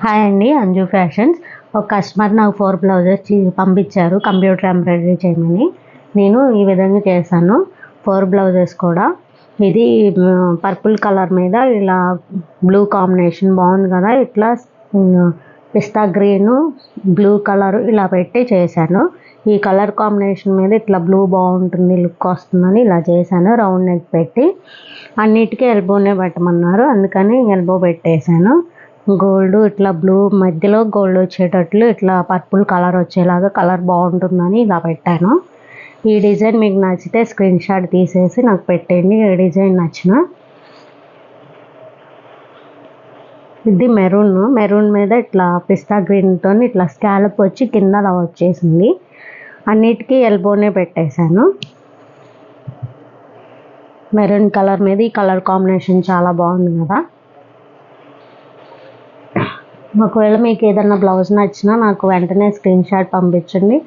Hi అండి, Anju fashions. ఒక customer నాకు 4 బ్లౌజెస్ పంపించారు కంప్యూటర్ ఎంబ్రాయిడరీ చేయమని. నేను ఈ విధంగా చేశాను 4 బ్లౌజెస్ కూడా. ఇది పర్పుల్ కలర్ మీద ఇలా బ్లూ కాంబినేషన్ బాగుంది కదా, ఇట్లా పిస్తా గ్రీను బ్లూ కలర్ ఇలా పెట్టి చేశాను. ఈ కలర్ కాంబినేషన్ మీద ఇట్లా బ్లూ బాగుంటుంది, లుక్ వస్తుందని ఇలా చేశాను. రౌండ్ నెక్ పెట్టి అన్నిటికీ ఎల్బోనే పెట్టమన్నారు, అందుకని ఎల్బో పెట్టేశాను. గోల్డ్ ఇట్లా బ్లూ మధ్యలో గోల్డ్ వచ్చేటట్లు ఇట్లా పర్పుల్ కలర్ వచ్చేలాగా కలర్ బాగుంటుందని ఇలా పెట్టాను. ఈ డిజైన్ మీకు నచ్చితే స్క్రీన్ షాట్ తీసేసి నాకు పెట్టండి, ఏ డిజైన్ నచ్చినా. ఇది మెరూన్ మీద ఇట్లా పిస్తా గ్రీన్తో ఇట్లా స్కాలప్ వచ్చి కింద అలా వచ్చేసింది. అన్నిటికీ ఎల్బోనే పెట్టేశాను. మెరూన్ కలర్ మీద ఈ కలర్ కాంబినేషన్ చాలా బాగుంది కదా. ఒకవేళ మీకు ఏదన్నా బ్లౌజ్ నచ్చినా నాకు వెంటనే స్క్రీన్ షాట్ పంపించండి.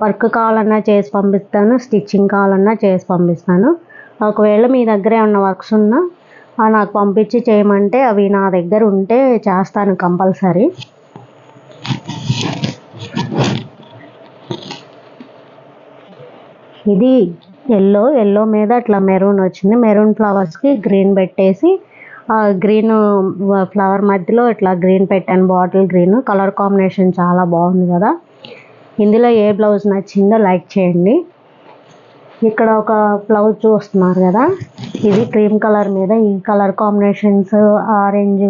వర్క్ కావాలన్నా చేసి పంపిస్తాను, స్టిచ్చింగ్ కావాలన్నా చేసి పంపిస్తాను. ఒకవేళ మీ దగ్గర ఏమన్నా వర్క్స్ ఉన్నా నాకు పంపించి చేయమంటే అవి నా దగ్గర ఉంటే చేస్తాను కంపల్సరీ. ఇది ఎల్లో మీద అట్లా మెరూన్ వచ్చింది. మెరూన్ ఫ్లవర్స్కి గ్రీన్ పెట్టేసి గ్రీన్ ఫ్లవర్ మధ్యలో ఇట్లా గ్రీన్ పెట్టాను, బాటిల్ గ్రీన్. కలర్ కాంబినేషన్ చాలా బాగుంది కదా. ఇందులో ఏ బ్లౌజ్ నచ్చిందో లైక్ చేయండి. ఇక్కడ ఒక బ్లౌజ్ చూస్తున్నారు కదా, ఇది క్రీమ్ కలర్ మీద ఈ కలర్ కాంబినేషన్స్ ఆరెంజ్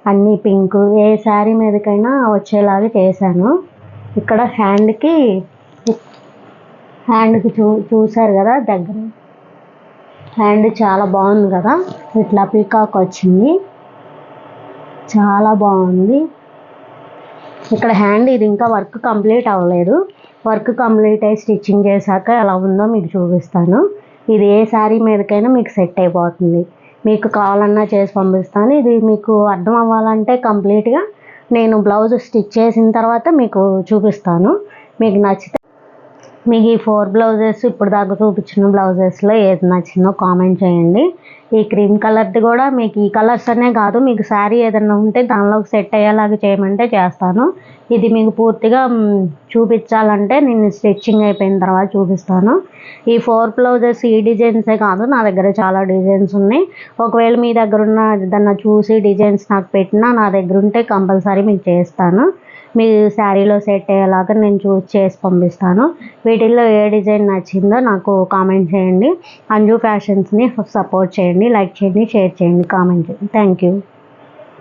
అన్నీ పింక్ ఏ శారీ మీదకైనా వచ్చేలాగా చేశాను. ఇక్కడ హ్యాండ్కి చూసారు కదా, దగ్గర హ్యాండ్ చాలా బాగుంది కదా, ఇట్లా పీకాక్ వచ్చింది, చాలా బాగుంది. ఇక్కడ హ్యాండ్ ఇది ఇంకా వర్క్ కంప్లీట్ అవ్వలేదు. వర్క్ కంప్లీట్ అయ్యి స్టిచ్చింగ్ చేశాక ఎలా ఉందో మీకు చూపిస్తాను. ఇది ఏ శారీ మీదకైనా మీకు సెట్ అయిపోతుంది. మీకు కావాలన్నా చేసి పంపిస్తాను. ఇది మీకు అర్థం అవ్వాలంటే కంప్లీట్గా నేను బ్లౌజ్ స్టిచ్ చేసిన తర్వాత మీకు చూపిస్తాను. మీకు నచ్చితే మీకు ఈ 4 బ్లౌజెస్ ఇప్పుడు దాకా చూపించిన బ్లౌజెస్లో ఏది నచ్చిందో కామెంట్ చేయండి. ఈ క్రీమ్ కలర్ది కూడా మీకు ఈ కలర్స్ అనే కాదు, మీకు శారీ ఏదైనా ఉంటే దానిలోకి సెట్ అయ్యేలాగా చేయమంటే చేస్తాను. ఇది మీకు పూర్తిగా చూపించాలంటే నేను స్టిచ్చింగ్ అయిపోయిన తర్వాత చూపిస్తాను. ఈ 4 బ్లౌజెస్ ఈ డిజైన్సే కాదు, నా దగ్గర చాలా డిజైన్స్ ఉన్నాయి. ఒకవేళ మీ దగ్గర ఉన్న ఏదన్నా చూసి డిజైన్స్ నాకు పెట్టినా నా దగ్గర ఉంటే కంపల్సరీ మీకు చేస్తాను. మీ శారీలో సెట్ అయ్యేలాగా నేను చూస్ చేసి పంపిస్తాను. వీటిల్లో ఏ డిజైన్ నచ్చిందో నాకు కామెంట్ చేయండి. అంజు ఫ్యాషన్స్ని సపోర్ట్ చేయండి, లైక్ చేయండి, షేర్ చేయండి, కామెంట్ చేయండి. Thank you.